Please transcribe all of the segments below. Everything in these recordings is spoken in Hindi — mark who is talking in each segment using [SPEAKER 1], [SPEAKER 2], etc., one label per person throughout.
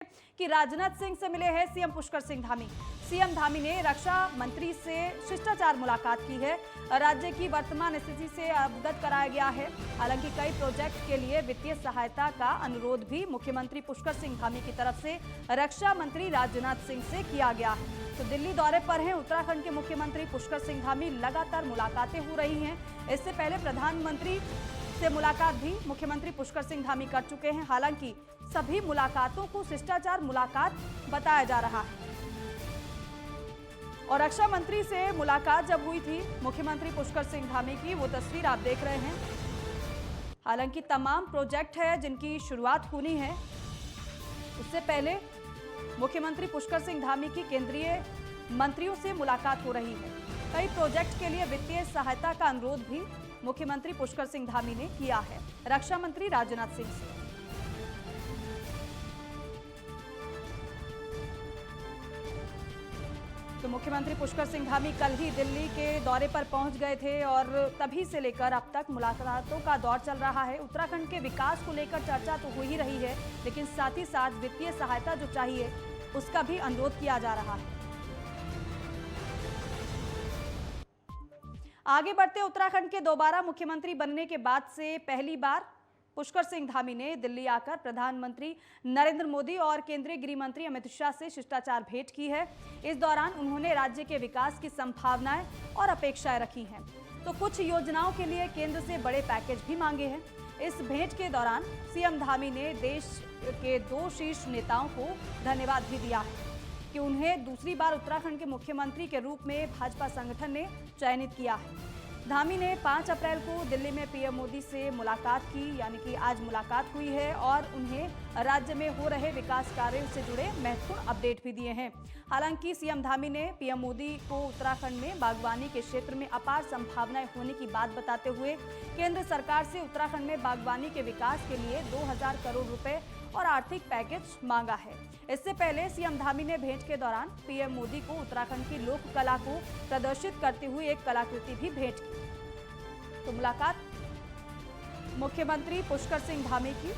[SPEAKER 1] कि राजनाथ सिंह से मिले हैं सीएम पुष्कर सिंह धामी। सीएम धामी ने रक्षा मंत्री से शिष्टाचार मुलाकात की है। राज्य की वर्तमान स्थिति से अवगत कराया गया है। हालांकि कई प्रोजेक्ट के लिए वित्तीय सहायता का अनुरोध भी मुख्यमंत्री पुष्कर सिंह धामी की तरफ से रक्षा मंत्री राजनाथ सिंह से किया गया है। तो दिल्ली दौरे पर हैं उत्तराखंड के मुख्यमंत्री पुष्कर सिंह धामी। लगातार मुलाकातें हो रही हैं। इससे पहले प्रधानमंत्री से मुलाकात भी मुख्यमंत्री पुष्कर सिंह धामी कर चुके हैं। हालांकि सभी मुलाकातों को शिष्टाचार मुलाकात बताया जा रहा है। और रक्षा मंत्री से मुलाकात जब हुई थी मुख्यमंत्री पुष्कर सिंह धामी की, वो तस्वीर आप देख रहे हैं। हालांकि तमाम प्रोजेक्ट है जिनकी शुरुआत होनी है, उससे पहले मुख्यमंत्री पुष्कर सिंह धामी की केंद्रीय मंत्रियों से मुलाकात हो रही है। कई प्रोजेक्ट के लिए वित्तीय सहायता का अनुरोध भी मुख्यमंत्री पुष्कर सिंह धामी ने किया है रक्षा मंत्री राजनाथ सिंह से। तो मुख्यमंत्री पुष्कर सिंह धामी कल ही दिल्ली के दौरे पर पहुंच गए थे और तभी से लेकर अब तक मुलाकातों का दौर चल रहा है। उत्तराखंड के विकास को लेकर चर्चा तो हो ही रही है, लेकिन साथ ही साथ वित्तीय सहायता जो चाहिए उसका भी अनुरोध किया जा रहा है। आगे बढ़ते, उत्तराखंड के दोबारा मुख्यमंत्री बनने के बाद से पहली बार पुष्कर सिंह धामी ने दिल्ली आकर प्रधानमंत्री नरेंद्र मोदी और केंद्रीय गृह मंत्री अमित शाह से शिष्टाचार भेंट की है। इस दौरान उन्होंने राज्य के विकास की संभावनाएं और अपेक्षाएं रखी हैं। तो कुछ योजनाओं के लिए केंद्र से बड़े पैकेज भी मांगे हैं। इस भेंट के दौरान सीएम धामी ने देश के 2 शीर्ष नेताओं को धन्यवाद भी दिया है कि उन्हें दूसरी बार उत्तराखंड के मुख्यमंत्री के रूप में भाजपा संगठन ने चयनित किया है। धामी ने 5 अप्रैल को दिल्ली में पीएम मोदी से मुलाकात की, यानी कि आज मुलाकात हुई है और उन्हें राज्य में हो रहे विकास कार्यों से जुड़े महत्वपूर्ण अपडेट भी दिए हैं। हालांकि सीएम धामी ने पीएम मोदी को उत्तराखंड में बागवानी के क्षेत्र में अपार संभावनाएं होने की बात बताते हुए केंद्र सरकार से उत्तराखंड में बागवानी के विकास के लिए 2000 करोड़ रुपए और आर्थिक पैकेज मांगा है। इससे पहले सीएम धामी ने भेंट के दौरान पीएम मोदी को उत्तराखंड की लोक कला को प्रदर्शित करते हुए एक कलाकृति भी भेंट की। तो मुलाकात मुख्यमंत्री पुष्कर सिंह धामी की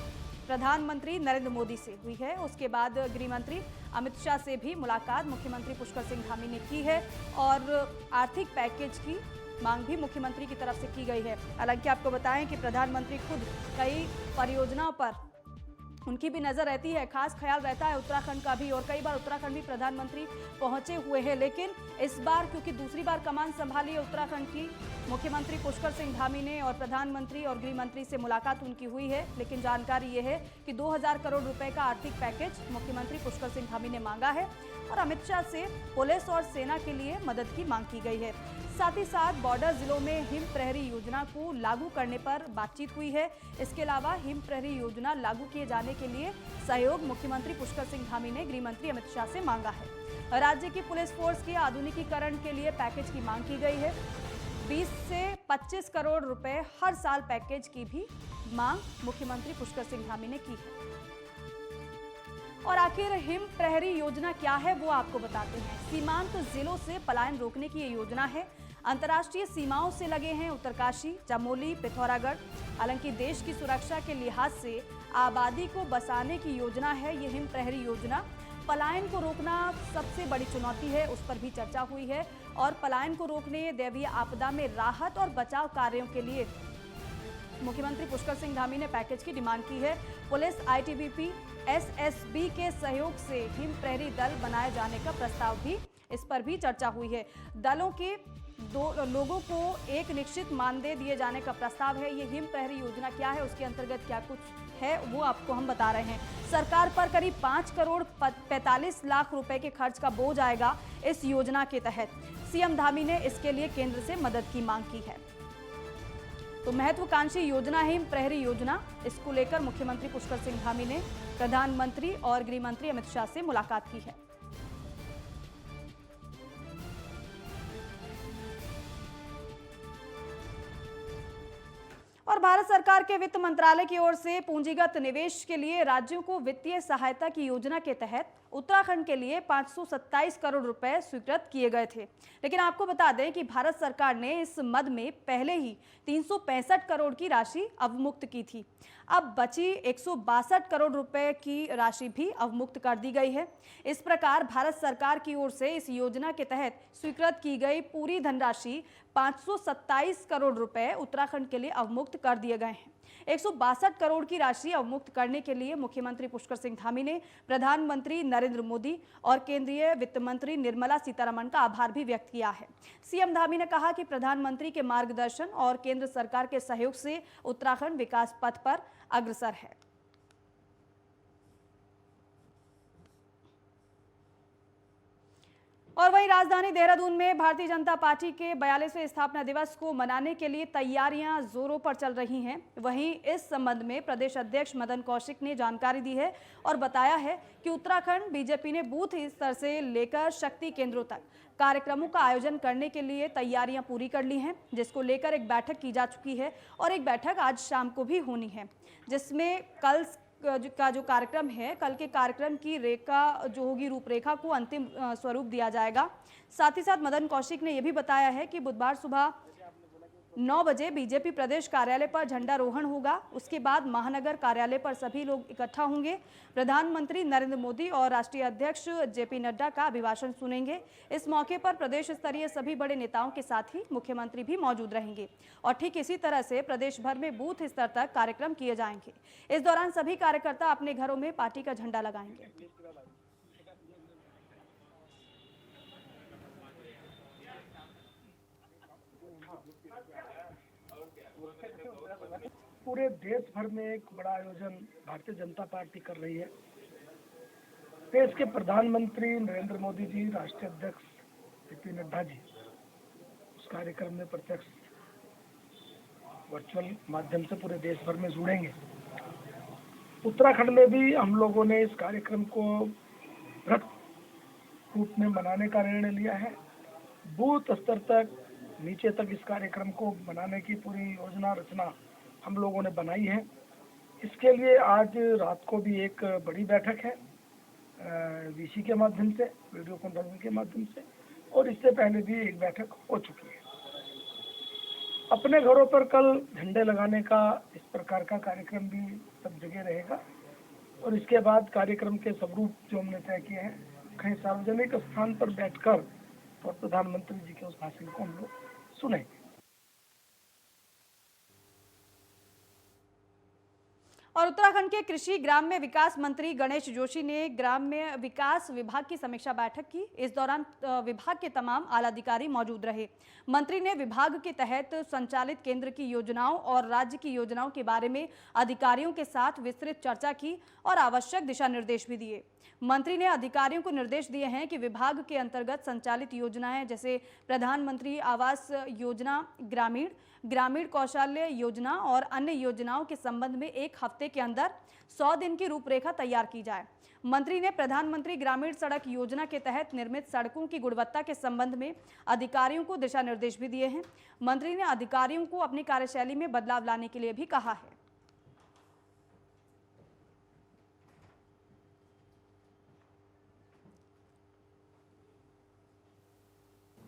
[SPEAKER 1] प्रधानमंत्री नरेंद्र मोदी से हुई है। उसके बाद गृह मंत्री अमित शाह से भी मुलाकात मुख्यमंत्री पुष्कर सिंह धामी ने की है और आर्थिक पैकेज की मांग भी मुख्यमंत्री की तरफ से की गई है। हालांकि आपको बताएं कि प्रधानमंत्री खुद कई परियोजनाओं पर उनकी भी नजर रहती है, खास ख्याल रहता है उत्तराखंड का भी, और कई बार उत्तराखंड भी प्रधानमंत्री पहुंचे हुए हैं। लेकिन इस बार क्योंकि दूसरी बार कमान संभाली है उत्तराखंड की, मुख्यमंत्री पुष्कर सिंह धामी ने और प्रधानमंत्री और गृह मंत्री से मुलाकात उनकी हुई है। लेकिन जानकारी ये है कि 2000 करोड़ रुपए का आर्थिक पैकेज मुख्यमंत्री पुष्कर सिंह धामी ने मांगा है और अमित शाह से पुलिस और सेना के लिए मदद की मांग की गई है। साथ ही साथ बॉर्डर जिलों में हिम प्रहरी योजना को लागू करने पर बातचीत हुई है। इसके अलावा हिम प्रहरी योजना लागू किए जाने के लिए सहयोग मुख्यमंत्री पुष्कर सिंह धामी ने गृह मंत्री अमित शाह से मांगा है। राज्य की पुलिस फोर्स के आधुनिकीकरण के लिए पैकेज की मांग की गई है। 20 से 25 करोड़ रुपए हर साल पैकेज की भी मांग मुख्यमंत्री पुष्कर सिंह धामी ने की है। और आखिर हिम प्रहरी योजना क्या है वो आपको बताते हैं। सीमांत जिलों से पलायन रोकने की ये योजना है। अंतर्राष्ट्रीय सीमाओं से लगे हैं उत्तरकाशी, चमोली, पिथौरागढ़। हालांकि देश की सुरक्षा के लिहाज से आबादी को बसाने की योजना है ये हिम प्रहरी योजना। पलायन को रोकना सबसे बड़ी चुनौती है, उस पर भी चर्चा हुई है। और पलायन को रोकने, दैवीय आपदा में राहत और बचाव कार्यों के लिए मुख्यमंत्री पुष्कर सिंह धामी ने पैकेज की डिमांड की है। पुलिस, आईटीबीपी, एसएसबी के सहयोग से हिम प्रहरी दल बनाए जाने का प्रस्ताव भी, इस पर भी चर्चा हुई है। दलों के 2 लोगों को एक निश्चित मानदेय दिए जाने का प्रस्ताव है। ये हिम प्रहरी योजना क्या है, उसके अंतर्गत क्या कुछ है वो आपको हम बता रहे हैं। सरकार पर करीब 5 करोड़ 45 लाख रुपए के खर्च का बोझ आएगा इस योजना के तहत। सीएम धामी ने इसके लिए केंद्र से मदद की मांग की है। तो महत्वाकांक्षी योजना है हिम प्रहरी योजना। इसको लेकर मुख्यमंत्री पुष्कर सिंह धामी ने प्रधानमंत्री और गृह मंत्री अमित शाह से मुलाकात की है। और भारत सरकार के वित्त मंत्रालय की ओर से पूंजीगत निवेश के लिए राज्यों को वित्तीय सहायता की योजना के तहत उत्तराखंड के लिए 527 करोड़ रुपए स्वीकृत किए गए थे। लेकिन आपको बता दें कि भारत सरकार ने इस मद में पहले ही 365 करोड़ की राशि अवमुक्त की थी। अब बची 162 करोड़ रुपए की राशि भी अवमुक्त कर दी गई है। इस प्रकार भारत सरकार की ओर से इस योजना के तहत स्वीकृत की गई पूरी धनराशि 527 करोड़ रुपए उत्तराखंड के लिए अवमुक्त कर दिए गए हैं। 162 करोड़ की राशि अवमुक्त करने के लिए मुख्यमंत्री पुष्कर सिंह धामी ने प्रधानमंत्री नरेंद्र मोदी और केंद्रीय वित्त मंत्री निर्मला सीतारमण का आभार भी व्यक्त किया है। सीएम धामी ने कहा कि प्रधानमंत्री के मार्गदर्शन और केंद्र सरकार के सहयोग से उत्तराखंड विकास पथ पर अग्रसर है। और वहीं राजधानी देहरादून में भारतीय जनता पार्टी के 42वें स्थापना दिवस को मनाने के लिए तैयारियां जोरों पर चल रही हैं। वहीं इस संबंध में प्रदेश अध्यक्ष मदन कौशिक ने जानकारी दी है और बताया है कि उत्तराखंड बीजेपी ने बूथ स्तर से लेकर शक्ति केंद्रों तक कार्यक्रमों का आयोजन करने के लिए तैयारियां पूरी कर ली हैं, जिसको लेकर एक बैठक की जा चुकी है और एक बैठक आज शाम को भी होनी है, जिसमें कल का जो कार्यक्रम है, कल के कार्यक्रम की रेखा जो होगी, रूपरेखा को अंतिम स्वरूप दिया जाएगा। साथ ही साथ मदन कौशिक ने यह भी बताया है कि बुधवार सुबह 9 बजे बीजेपी प्रदेश कार्यालय पर झंडारोहण होगा। उसके बाद महानगर कार्यालय पर सभी लोग इकट्ठा होंगे। प्रधानमंत्री नरेंद्र मोदी और राष्ट्रीय अध्यक्ष जेपी नड्डा का अभिभाषण सुनेंगे। इस मौके पर प्रदेश स्तरीय सभी बड़े नेताओं के साथ ही मुख्यमंत्री भी मौजूद रहेंगे और ठीक इसी तरह से प्रदेश भर में बूथ स्तर तक कार्यक्रम किए जाएंगे। इस दौरान सभी कार्यकर्ता अपने घरों में पार्टी का झंडा लगाएंगे।
[SPEAKER 2] पूरे देश भर में एक बड़ा आयोजन भारतीय जनता पार्टी कर रही है। देश के प्रधानमंत्री नरेंद्र मोदी जी, राष्ट्रीय अध्यक्ष जेपी नड्डा जी उस कार्यक्रम में प्रत्यक्ष वर्चुअल माध्यम से पूरे देश भर में जुड़ेंगे। उत्तराखंड में भी हम लोगों ने इस कार्यक्रम को बृहत रूप में मनाने का निर्णय लिया है। बूथ स्तर तक, नीचे तक इस कार्यक्रम को मनाने की पूरी योजना रचना हम लोगों ने बनाई है। इसके लिए आज रात को भी एक बड़ी बैठक है वीसी के माध्यम से, वीडियो कॉन्फ्रेंसिंग के माध्यम से, और इससे पहले भी एक बैठक हो चुकी है। अपने घरों पर कल झंडे लगाने का इस प्रकार का कार्यक्रम भी सब जगह रहेगा और इसके बाद कार्यक्रम के स्वरूप जो हमने तय किए हैं, कहीं सार्वजनिक स्थान पर बैठकर और प्रधानमंत्री जी के उस भाषण को हम लोग सुनेंगे।
[SPEAKER 1] और उत्तराखंड के कृषि ग्राम्य विकास मंत्री गणेश जोशी ने ग्राम्य विकास विभाग की समीक्षा बैठक की। इस दौरान विभाग के तमाम आला अधिकारी मौजूद रहे। मंत्री ने विभाग के तहत संचालित केंद्र की योजनाओं और राज्य की योजनाओं के बारे में अधिकारियों के साथ विस्तृत चर्चा की और आवश्यक दिशा निर्देश भी दिए। मंत्री ने अधिकारियों को निर्देश दिए हैं कि विभाग के अंतर्गत संचालित योजनाएं जैसे प्रधानमंत्री आवास योजना ग्रामीण, ग्रामीण कौशल्य योजना और अन्य योजनाओं के संबंध में 1 हफ्ते के अंदर 100 दिन की रूपरेखा तैयार की जाए। मंत्री ने प्रधानमंत्री ग्रामीण सड़क योजना के तहत निर्मित सड़कों की गुणवत्ता के संबंध में अधिकारियों को दिशा निर्देश भी दिए हैं। मंत्री ने अधिकारियों को अपनी कार्यशैली में बदलाव लाने के लिए भी कहा है।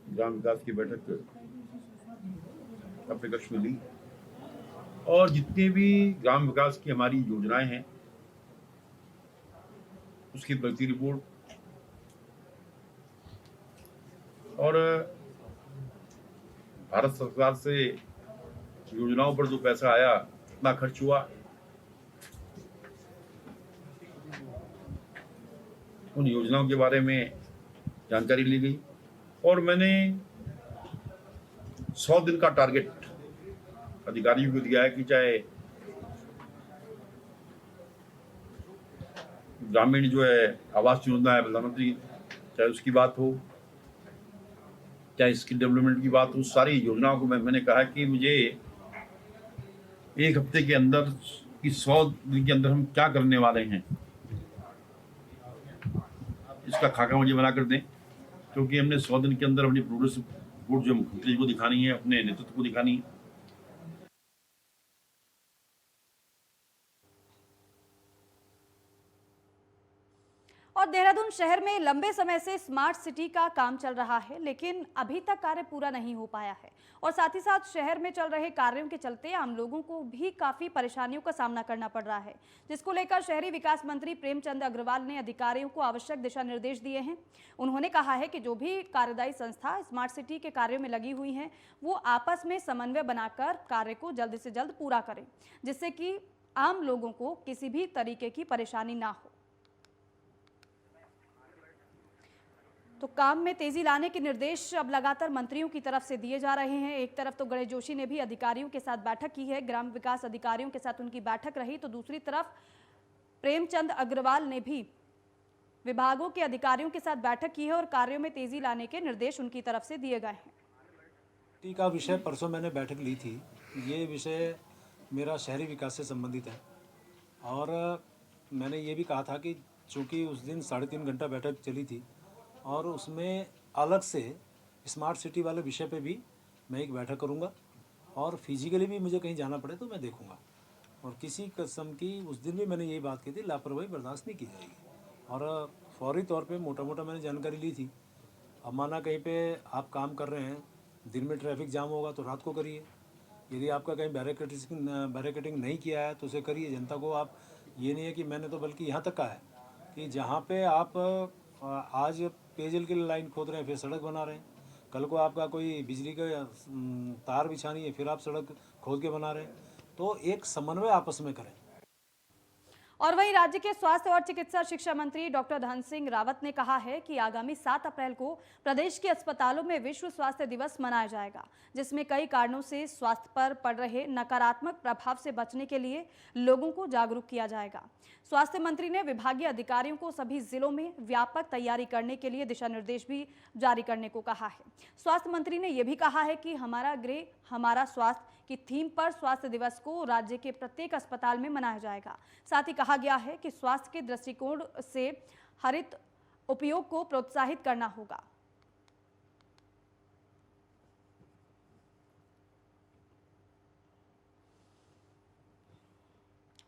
[SPEAKER 3] ग्राम विकास की बैठक अपने कक्ष में ली और जितने भी ग्राम विकास की हमारी योजनाएं हैं उसकी प्रगति रिपोर्ट और भारत सरकार से योजनाओं पर जो पैसा आया, कितना खर्च हुआ, उन योजनाओं के बारे में जानकारी ली गई और मैंने 100 दिन का टारगेट अधिकारियों को दिया है कि चाहे ग्रामीण जो है आवास योजना है प्रधानमंत्री, चाहे उसकी बात हो, चाहे स्किल डेवलपमेंट की बात हो, सारी योजनाओं को मैंने कहा कि मुझे 1 हफ्ते के अंदर कि 100 दिन के अंदर हम क्या करने वाले हैं इसका खाका मुझे बना कर दें, क्योंकि हमने 100 दिन के अंदर अपनी प्रोग्रेस रिपोर्ट जो मुख्यमंत्री को दिखानी है, अपने नेतृत्व को दिखानी है।
[SPEAKER 1] और देहरादून शहर में लंबे समय से स्मार्ट सिटी का काम चल रहा है, लेकिन अभी तक कार्य पूरा नहीं हो पाया है और साथ ही साथ शहर में चल रहे कार्यों के चलते आम लोगों को भी काफी परेशानियों का सामना करना पड़ रहा है, जिसको लेकर शहरी विकास मंत्री प्रेमचंद अग्रवाल ने अधिकारियों को आवश्यक दिशा निर्देश दिए हैं। उन्होंने कहा है कि जो भी कार्यदायी संस्था स्मार्ट सिटी के कार्यों में लगी हुई हैं, वो आपस में समन्वय बनाकर कार्य को जल्द से जल्द पूरा करें, जिससे कि आम लोगों को किसी भी तरीके की परेशानी ना हो। तो काम में तेजी लाने के निर्देश अब लगातार मंत्रियों की तरफ से दिए जा रहे हैं। एक तरफ तो गणेश जोशी ने भी अधिकारियों के साथ बैठक की है, ग्राम विकास अधिकारियों के साथ उनकी बैठक रही, तो दूसरी तरफ प्रेमचंद अग्रवाल ने भी विभागों के अधिकारियों के साथ बैठक की है और कार्यों में तेजी लाने के निर्देश उनकी तरफ से दिए गए हैं।
[SPEAKER 4] का विषय परसों मैंने बैठक ली थी। ये विषय मेरा शहरी विकास से संबंधित है और मैंने ये भी कहा था कि चूँकि उस दिन 3.5 घंटा बैठक चली थी और उसमें अलग से स्मार्ट सिटी वाले विषय पे भी मैं एक बैठक करूंगा और फिजिकली भी मुझे कहीं जाना पड़े तो मैं देखूंगा और किसी किस्म की उस दिन भी मैंने यही बात की थी, लापरवाही बर्दाश्त नहीं की जाएगी। और फौरी तौर पे मोटा मोटा मैंने जानकारी ली थी। अब माना कहीं पे आप काम कर रहे हैं, दिन में ट्रैफिक जाम होगा तो रात को करिए, यदि आपका कहीं बैरिकेडिंग नहीं किया है तो उसे करिए। जनता को आप ये नहीं है कि मैंने तो बल्कि यहाँ तक कहा है कि जहाँ पे आप आज पेयजल की लाइन खोद रहे हैं फिर सड़क बना रहे हैं, कल को आपका कोई बिजली का तार बिछानी है फिर आप सड़क खोद के बना रहे हैं, तो एक समन्वय आपस में करें।
[SPEAKER 1] और वहीं राज्य के स्वास्थ्य और चिकित्सा शिक्षा मंत्री डॉक्टर धन सिंह रावत ने कहा है कि आगामी 7 अप्रैल को प्रदेश के अस्पतालों में विश्व स्वास्थ्य दिवस मनाया जाएगा, जिसमें कई कारणों से स्वास्थ्य पर पड़ रहे नकारात्मक प्रभाव से बचने के लिए लोगों को जागरूक किया जाएगा। स्वास्थ्य मंत्री ने विभागीय अधिकारियों को सभी जिलों में व्यापक तैयारी करने के लिए दिशा निर्देश भी जारी करने को कहा है। स्वास्थ्य मंत्री ने यह भी कहा है कि हमारा गृह हमारा स्वास्थ्य की थीम पर स्वास्थ्य दिवस को राज्य के प्रत्येक अस्पताल में मनाया जाएगा। साथ ही कहा गया है कि स्वास्थ्य के दृष्टिकोण से हरित उपयोग को प्रोत्साहित करना होगा।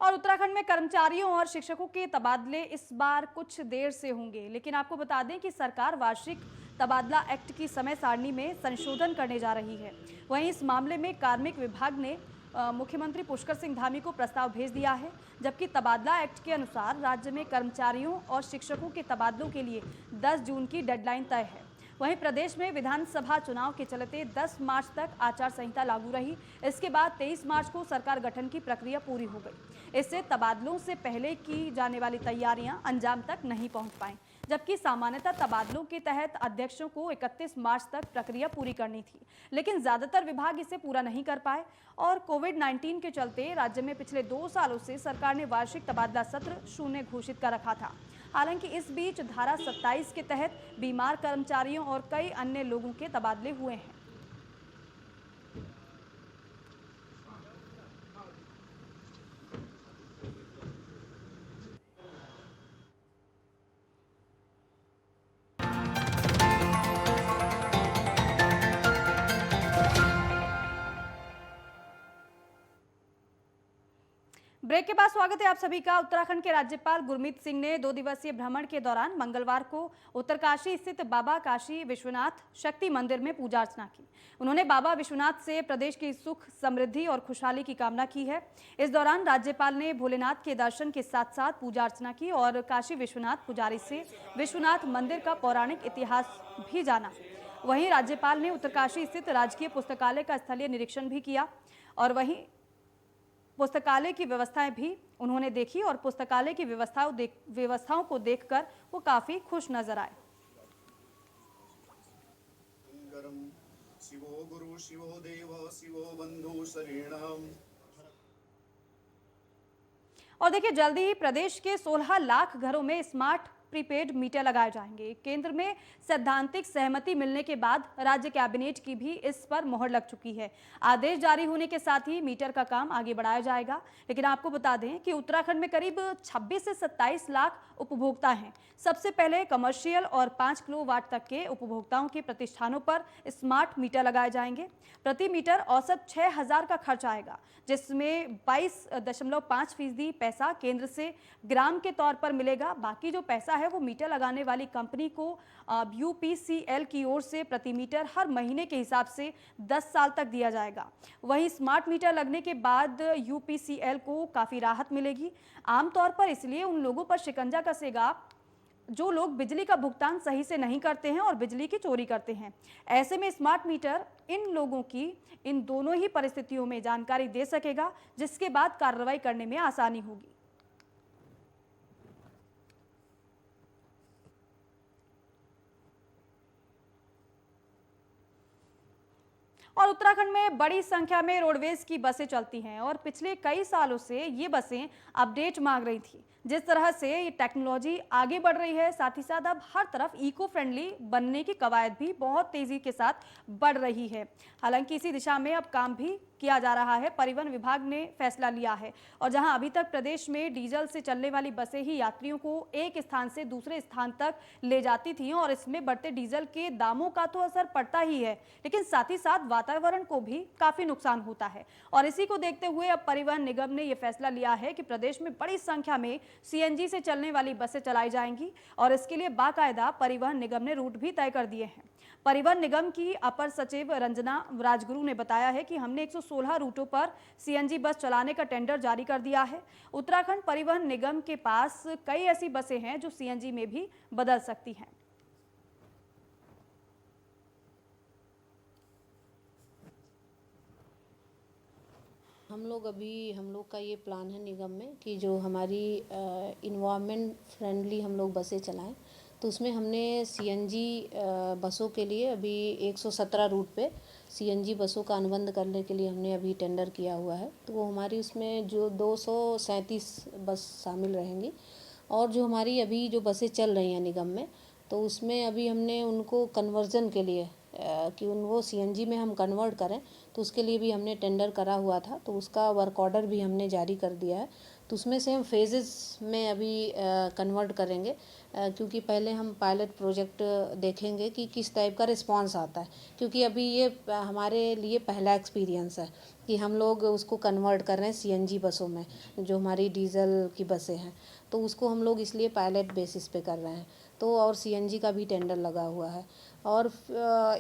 [SPEAKER 1] और उत्तराखंड में कर्मचारियों और शिक्षकों के तबादले इस बार कुछ देर से होंगे, लेकिन आपको बता दें कि सरकार वार्षिक तबादला एक्ट की समय सारणी में संशोधन करने जा रही है। वहीं इस मामले में कार्मिक विभाग ने मुख्यमंत्री पुष्कर सिंह धामी को प्रस्ताव भेज दिया है, जबकि तबादला एक्ट के अनुसार राज्य में कर्मचारियों और शिक्षकों के तबादलों के लिए 10 जून की डेडलाइन तय है। वहीं प्रदेश में विधानसभा चुनाव के चलते 10 मार्च तक आचार संहिता लागू रही। इसके बाद 23 मार्च को सरकार गठन की प्रक्रिया पूरी हो गई। इससे तबादलों से पहले की जाने वाली तैयारियां अंजाम तक नहीं पहुंच पाईं, जबकि सामान्यतः तबादलों के तहत अध्यक्षों को 31 मार्च तक प्रक्रिया पूरी करनी थी, लेकिन ज्यादातर विभाग इसे पूरा नहीं कर पाए और कोविड-19 के चलते राज्य में पिछले 2 सालों से सरकार ने वार्षिक तबादला सत्र शून्य घोषित कर रखा था। हालांकि इस बीच धारा 27 के तहत बीमार कर्मचारियों और कई अन्य लोगों के तबादले हुए हैं। ब्रेक के बाद स्वागत है आप सभी का। उत्तराखंड के राज्यपाल गुरमीत सिंह ने 2 दिवसीय भ्रमण के दौरान मंगलवार को उत्तरकाशी स्थित बाबा काशी विश्वनाथ शक्ति मंदिर में पूजा अर्चना की। उन्होंने बाबा विश्वनाथ से प्रदेश की सुख समृद्धि और खुशहाली की कामना की है। इस दौरान राज्यपाल ने भोलेनाथ के दर्शन के साथ साथ पूजा अर्चना की और काशी विश्वनाथ पुजारी से विश्वनाथ मंदिर का पौराणिक इतिहास भी जाना। वहीं राज्यपाल ने उत्तरकाशी स्थित राजकीय पुस्तकालय का स्थलीय निरीक्षण भी किया और वहीं पुस्तकालय की व्यवस्थाएं भी उन्होंने देखी और पुस्तकालय की व्यवस्थाओं को देखकर वो काफी खुश नजर आए।
[SPEAKER 5] शिवो गुरु शिवो देव शिवो बंधु शरणम।
[SPEAKER 1] और देखिए, जल्दी ही प्रदेश के 16 लाख घरों में स्मार्ट प्रीपेड मीटर लगाए जाएंगे। केंद्र में सैद्धांतिक सहमति मिलने के बाद राज्य कैबिनेट की भी इस पर मोहर लग चुकी है। आदेश जारी होने के साथ ही मीटर का काम आगे बढ़ाया जाएगा। लेकिन आपको बता दें कि उत्तराखंड में करीब 26 से 27 लाख उपभोक्ता हैं। सबसे पहले कमर्शियल और 5 किलोवाट तक के उपभोक्ताओं के प्रतिष्ठानों पर स्मार्ट मीटर लगाए जाएंगे। प्रति मीटर औसत 6,000 का खर्च आएगा, जिसमें 22.5% पैसा केंद्र से ग्राम के तौर पर मिलेगा। बाकी जो पैसा है है वो मीटर लगाने वाली कंपनी को UPCL की ओर से प्रति मीटर हर महीने के हिसाब से 10 साल तक दिया जाएगा। वहीं स्मार्ट मीटर लगने के बाद UPCL को काफ़ी राहत मिलेगी। आमतौर पर इसलिए उन लोगों पर शिकंजा कसेगा जो लोग बिजली का भुगतान सही से नहीं करते हैं और बिजली की चोरी करते हैं। ऐसे में स्मार्ट मीटर इन लोगों की इन दोनों ही परिस्थितियों में जानकारी दे सकेगा, जिसके बाद कार्रवाई करने में आसानी होगी। और उत्तराखंड में बड़ी संख्या में रोडवेज की बसें चलती हैं और पिछले कई सालों से ये बसें अपडेट मांग रही थी। जिस तरह से ये टेक्नोलॉजी आगे बढ़ रही है, साथ ही साथ अब हर तरफ इको फ्रेंडली बनने की कवायद भी बहुत तेजी के साथ बढ़ रही है। हालांकि इसी दिशा में अब काम भी किया जा रहा है। परिवहन विभाग ने फैसला लिया है और जहां अभी तक प्रदेश में डीजल से चलने वाली बसें ही यात्रियों को एक स्थान से दूसरे स्थान तक ले जाती थी और इसमें बढ़ते डीजल के दामों का तो असर पड़ता ही है, लेकिन साथ ही साथ वातावरण को भी काफी नुकसान होता है। और इसी को देखते हुए अब परिवहन निगम ने यह फैसला लिया है कि प्रदेश में बड़ी संख्या में CNG से चलने वाली बसें चलाई जाएंगी और इसके लिए बाकायदा परिवहन निगम ने रूट भी तय कर दिए हैं। परिवहन निगम की अपर सचिव रंजना राजगुरु ने बताया है कि हमने 116 रूटों पर CNG बस चलाने का टेंडर जारी कर दिया है। उत्तराखंड परिवहन निगम के पास कई ऐसी बसें हैं जो CNG में भी बदल सकती हैं।
[SPEAKER 6] हम लोग का ये प्लान है निगम में कि जो हमारी इन्वायरमेंट फ्रेंडली हम लोग बसें चलाएं, तो उसमें हमने CNG बसों के लिए अभी 117 रूट पे CNG बसों का अनुबंध करने के लिए हमने अभी टेंडर किया हुआ है। तो वो हमारी उसमें जो 237 बस शामिल रहेंगी और जो हमारी अभी जो बसें चल रही हैं निगम में, तो उसमें अभी हमने उनको कन्वर्जन के लिए कि वो CNG में हम कन्वर्ट करें, तो उसके लिए भी हमने टेंडर करा हुआ था। तो उसका वर्क ऑर्डर भी हमने जारी कर दिया है। तो उसमें से हम फेजेस में अभी कन्वर्ट करेंगे, क्योंकि पहले हम पायलट प्रोजेक्ट देखेंगे कि किस टाइप का रिस्पांस आता है, क्योंकि अभी ये हमारे लिए पहला एक्सपीरियंस है कि हम लोग उसको कन्वर्ट कर रहे हैं CNG बसों में, जो हमारी डीजल की बसें हैं। तो उसको हम लोग इसलिए पायलट बेसिस पे कर रहे हैं। तो और CNG का भी टेंडर लगा हुआ है। और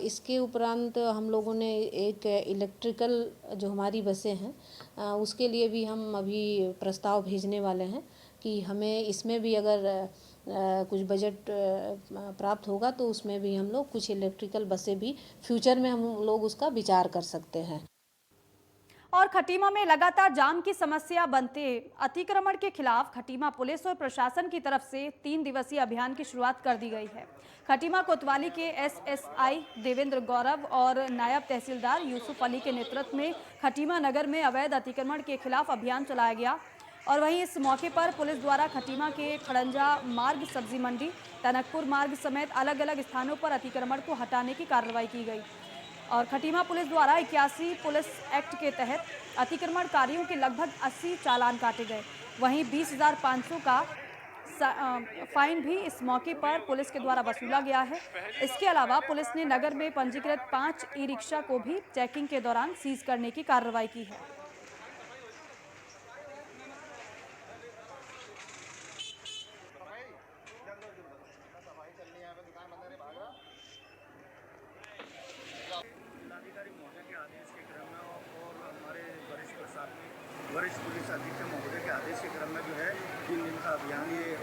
[SPEAKER 6] इसके उपरांत हम लोगों ने एक इलेक्ट्रिकल जो हमारी बसें हैं उसके लिए भी हम अभी प्रस्ताव भेजने वाले हैं कि हमें इसमें भी अगर कुछ बजट प्राप्त होगा तो उसमें भी हम लोग कुछ इलेक्ट्रिकल बसें भी फ्यूचर में हम लोग उसका विचार कर सकते हैं।
[SPEAKER 1] और खटीमा में लगातार जाम की समस्या बनते अतिक्रमण के खिलाफ खटीमा पुलिस और प्रशासन की तरफ से 3 दिवसीय अभियान की शुरुआत कर दी गई है। खटीमा कोतवाली के SSI देवेंद्र गौरव और नायब तहसीलदार यूसुफ अली के नेतृत्व में खटीमा नगर में अवैध अतिक्रमण के खिलाफ अभियान चलाया गया। और वहीं इस मौके पर पुलिस द्वारा खटीमा के खड़ंजा मार्ग, सब्जी मंडी, टनकपुर मार्ग समेत अलग अलग स्थानों पर अतिक्रमण को हटाने की कार्रवाई की गई। और खटीमा पुलिस द्वारा 81 पुलिस एक्ट के तहत अतिक्रमणकारियों के लगभग 80 चालान काटे गए। वहीं 20,500 का फाइन भी इस मौके पर पुलिस के द्वारा वसूला गया है। इसके अलावा पुलिस ने नगर में पंजीकृत 5 ई-रिक्शा को भी चेकिंग के दौरान सीज करने की कार्रवाई की है।
[SPEAKER 7] वरिष्ठ पुलिस अधीक्षक महोदय के आदेश के क्रम में जो है 3 दिन का अभियान ये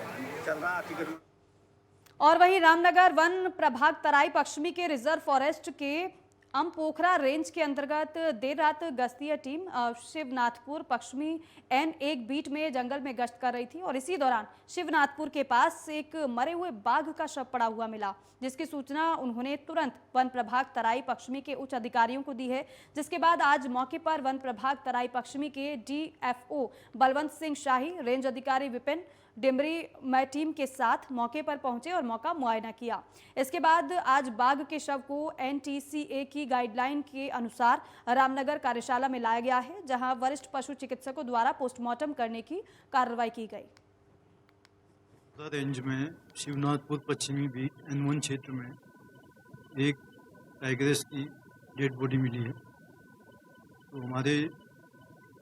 [SPEAKER 7] चल रहा अतिक्रमण।
[SPEAKER 1] और वहीं रामनगर वन प्रभाग तराई पश्चिमी के रिजर्व फॉरेस्ट के अमपोखरा रेंज के अंतर्गत देर रात गश्तीय टीम शिवनाथपुर पश्चिमी N1 बीट में जंगल में गश्त कर रही थी और इसी दौरान शिवनाथपुर के पास एक मरे हुए बाघ का शव पड़ा हुआ मिला, जिसकी सूचना उन्होंने तुरंत वन प्रभाग तराई पश्चिमी के उच्च अधिकारियों को दी है। जिसके बाद आज मौके पर वन प्रभाग तराई पश्चिमी के DFO बलवंत सिंह शाही, रेंज अधिकारी विपिन डिमरी मैं टीम के साथ मौके पर पहुंचे और मौका मुआयना किया। इसके बाद आज बाघ के शव को NTCA की गाइडलाइन के अनुसार रामनगर कार्यशाला में लाया गया है, जहां वरिष्ठ पशु चिकित्सकों द्वारा पोस्टमार्टम करने की कार्रवाई की गई।
[SPEAKER 8] रेंज में शिवनाथपुर पश्चिमी बीट N1 क्षेत्र में एक टाइग्रेस की डेड बॉडी मिली है। तो हमारे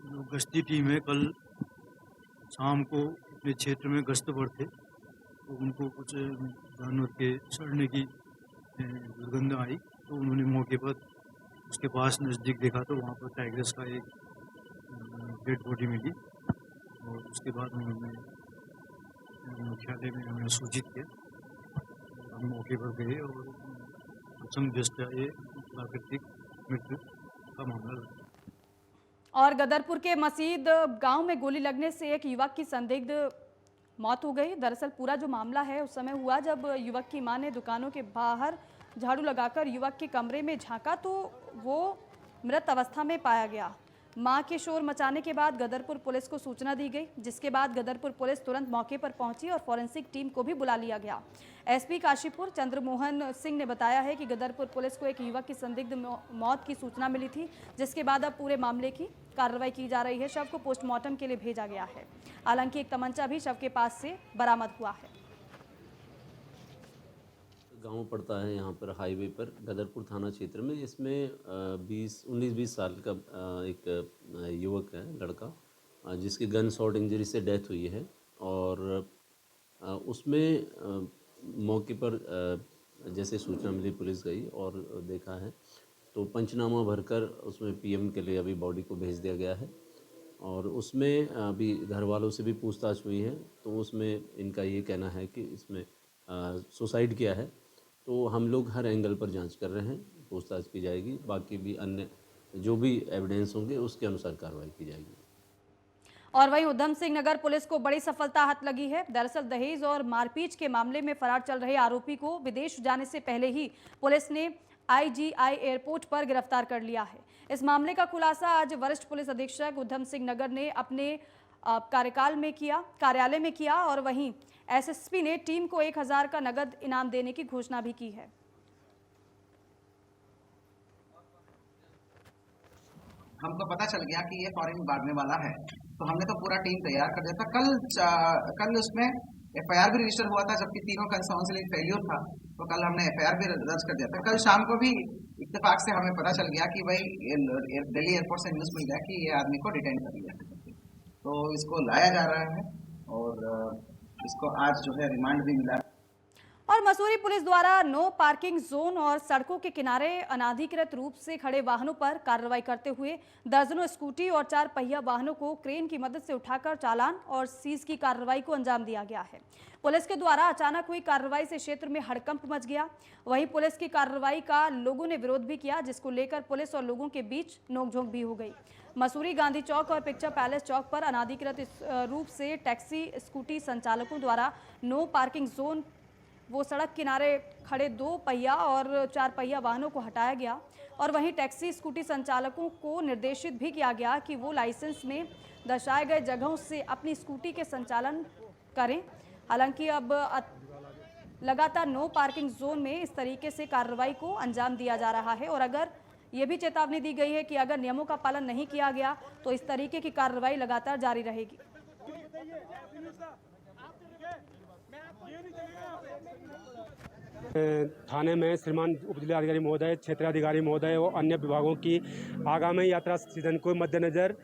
[SPEAKER 8] जो गश्ती टीम है कल शाम को अपने क्षेत्र में गश्त पर थे, तो उनको कुछ जानवर के सड़ने की दुर्गंध आई, तो उन्होंने मौके पर उसके पास नज़दीक देखा तो वहाँ पर टाइग्रेस का एक डेड बॉडी मिली। और उसके बाद उन्होंने मुख्यालय में हमें सूचित किया। हम मौके पर गए और प्रथम ये प्राकृतिक मृत्यु का मामला लगा।
[SPEAKER 1] और गदरपुर के मसीद गांव में गोली लगने से एक युवक की संदिग्ध मौत हो गई। दरअसल पूरा जो मामला है उस समय हुआ जब युवक की मां ने दुकानों के बाहर झाड़ू लगाकर युवक के कमरे में झांका तो वो मृत अवस्था में पाया गया। मां के शोर मचाने के बाद गदरपुर पुलिस को सूचना दी गई, जिसके बाद गदरपुर पुलिस तुरंत मौके पर पहुंची और फॉरेंसिक टीम को भी बुला लिया गया। एसपी काशीपुर चंद्रमोहन सिंह ने बताया है कि गदरपुर पुलिस को एक युवक की संदिग्ध मौत की सूचना मिली थी, जिसके बाद अब पूरे मामले की कार्रवाई की जा रही है। शव को पोस्टमार्टम के लिए भेजा गया है। हालांकि एक तमंचा भी शव के पास से बरामद हुआ है।
[SPEAKER 9] गांव पड़ता है यहाँ पर हाईवे पर गदरपुर थाना क्षेत्र में, जिसमें 19-20 साल का एक युवक है, लड़का, जिसकी गन शॉट इंजरी से डेथ हुई है। और उसमें मौके पर जैसे सूचना मिली पुलिस गई और देखा है तो पंचनामा भरकर उसमें पीएम के लिए अभी बॉडी को भेज दिया गया है। और उसमें अभी घर वालों से भी पूछताछ हुई है तो उसमें इनका ये कहना है कि इसमें सुसाइड किया है। तो हम लोग हर एंगल पर जांच कर रहे हैं, पूछताछ की जाएगी, बाकी भी अन्य जो भी एविडेंस होंगे उसके अनुसार कार्रवाई की जाएगी।
[SPEAKER 1] और वहीं उधम सिंह नगर पुलिस को बड़ी सफलता हाथ लगी है। दरअसल दहेज और मारपीट के मामले में फरार चल रहे आरोपी को विदेश जाने से पहले ही पुलिस ने IGI एयरपोर्ट पर गिरफ्तार कर लिया है। इस मामले का खुलासा आज वरिष्ठ पुलिस अधीक्षक उधम सिंह नगर ने अपने कार्यालय में किया और वहीं SSP ने टीम को 1000 का नगद इनाम देने की घोषणा भी की है।
[SPEAKER 10] हमको पता चल गया कि ये फॉरेन भागने वाला है, तो हमने तो पूरा टीम तैयार कर दिया था। कल उसमें FIR भी रजिस्टर हुआ था, जबकि तीनों काउंसिलिंग फेल्यूर था, तो कल हमने FIR भी दर्ज कर दिया था। कल शाम को भी इत्तेफाक से हमें पता चल गया कि भाई दिल्ली एयरपोर्ट से न्यूज़ मिल गया कि ये आदमी को डिटेन कर लिया, तो इसको लाया जा रहा है और इसको आज जो है रिमांड भी मिला।
[SPEAKER 1] और मसूरी पुलिस द्वारा नो पार्किंग जोन और सड़कों के किनारे अनाधिकृत रूप से खड़े वाहनों पर कार्रवाई करते हुए दर्जनों स्कूटी और 4 पहिया वाहनों को क्रेन की मदद से उठाकर चालान और सीज की कार्रवाई को अंजाम दिया गया है। पुलिस के द्वारा अचानक हुई कार्रवाई से क्षेत्र में हड़कंप मच गया। वहीं पुलिस की कार्रवाई का लोगों ने विरोध भी किया, जिसको लेकर पुलिस और लोगों के बीच नोकझोंक भी हो गई। मसूरी गांधी चौक और पिक्चर पैलेस चौक पर अनाधिकृत रूप से टैक्सी स्कूटी संचालकों द्वारा नो पार्किंग जोन वो सड़क किनारे खड़े 2 पहिया और 4 पहिया वाहनों को हटाया गया और वहीं टैक्सी स्कूटी संचालकों को निर्देशित भी किया गया कि वो लाइसेंस में दर्शाए गए जगहों से अपनी स्कूटी के संचालन करें। हालांकि अब लगातार नो पार्किंग जोन में इस तरीके से कार्रवाई को अंजाम दिया जा रहा है और अगर ये भी चेतावनी दी गई है कि अगर नियमों का पालन नहीं किया गया तो इस तरीके की कार्रवाई लगातार जारी रहेगी।
[SPEAKER 11] थाने में श्रीमान उपजिलाधिकारी महोदय, क्षेत्राधिकारी महोदय और अन्य विभागों की आगामी यात्रा सीजन को मद्देनज़र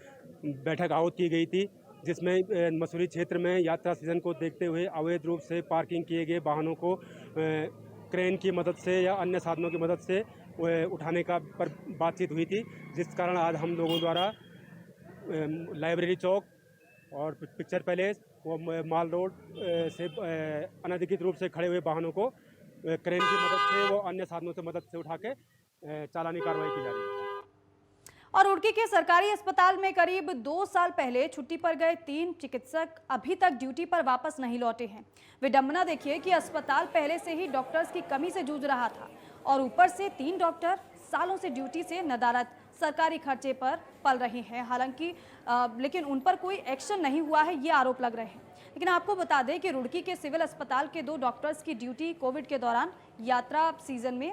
[SPEAKER 11] बैठक आहूत की गई थी, जिसमें मसूरी क्षेत्र में यात्रा सीजन को देखते हुए अवैध रूप से पार्किंग किए गए वाहनों को क्रेन की मदद से या अन्य साधनों की मदद से उठाने का पर बातचीत हुई थी, जिस कारण आज हम लोगों द्वारा लाइब्रेरी चौक और पिक्चर पैलेस व माल रोड से अनधिकृत रूप से खड़े हुए वाहनों को क्रेन की मदद से वो अन्य साधनों से मदद से उठा के चालानी कार्रवाई की जा रही है।
[SPEAKER 1] और रुड़की के सरकारी अस्पताल में करीब 2 साल पहले छुट्टी पर गए 3 चिकित्सक अभी तक ड्यूटी पर वापस नहीं लौटे हैं। विडंबना देखिए कि अस्पताल पहले से ही डॉक्टर्स की कमी से जूझ रहा था और ऊपर से 3 डॉक्टर सालों से ड्यूटी से नदारद सरकारी खर्चे पर पल रहे हैं। हालांकि लेकिन उन पर कोई एक्शन नहीं हुआ है, ये आरोप लग रहे हैं। लेकिन आपको बता दें कि रुड़की के सिविल अस्पताल के 2 डॉक्टर्स की ड्यूटी कोविड के दौरान यात्रा सीजन में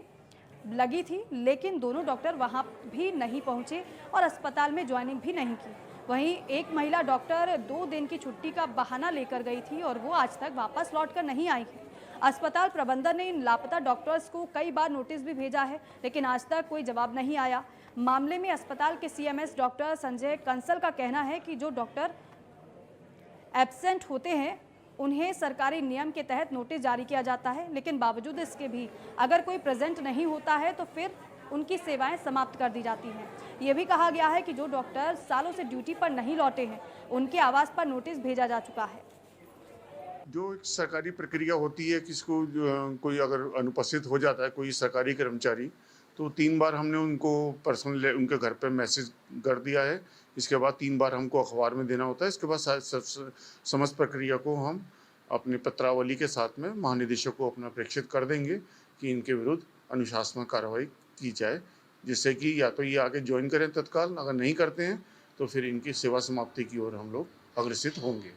[SPEAKER 1] लगी थी, लेकिन दोनों डॉक्टर वहां भी नहीं पहुंचे और अस्पताल में ज्वाइनिंग भी नहीं की। वहीं एक महिला डॉक्टर 2 दिन की छुट्टी का बहाना लेकर गई थी और वो आज तक वापस लौटकर नहीं आई है। अस्पताल प्रबंधन ने इन लापता डॉक्टर्स को कई बार नोटिस भी भेजा है, लेकिन आज तक कोई जवाब नहीं आया। मामले में अस्पताल के CMS डॉक्टर संजय कंसल का कहना है कि जो डॉक्टर एब्सेंट होते हैं उन्हें सरकारी नियम के तहत नोटिस जारी किया जाता है, लेकिन बावजूद इसके भी अगर कोई प्रेजेंट नहीं होता है तो फिर उनकी सेवाएं समाप्त कर दी जाती हैं। ये भी कहा गया है कि जो डॉक्टर सालों से ड्यूटी पर नहीं लौटे हैं, उनके आवास पर नोटिस भेजा जा चुका है।
[SPEAKER 12] जो एक सरकारी प्रक्रिया होती है, किसको कोई अगर अनुपस्थित हो जाता है कोई सरकारी कर्मचारी, तो 3 बार हमने उनको पर्सनल उनके घर पे मैसेज कर दिया है। इसके बाद 3 बार हमको अखबार में देना होता है। इसके बाद समस्त प्रक्रिया को हम अपनी पत्रावली के साथ में महानिदेशक को अपना प्रेषित कर देंगे कि इनके विरुद्ध अनुशासनात्मक कार्रवाई की जाए, जिससे कि या तो ये आगे ज्वाइन करें तत्काल, अगर नहीं करते हैं तो फिर इनकी सेवा समाप्ति की ओर हम लोग अग्रसित होंगे।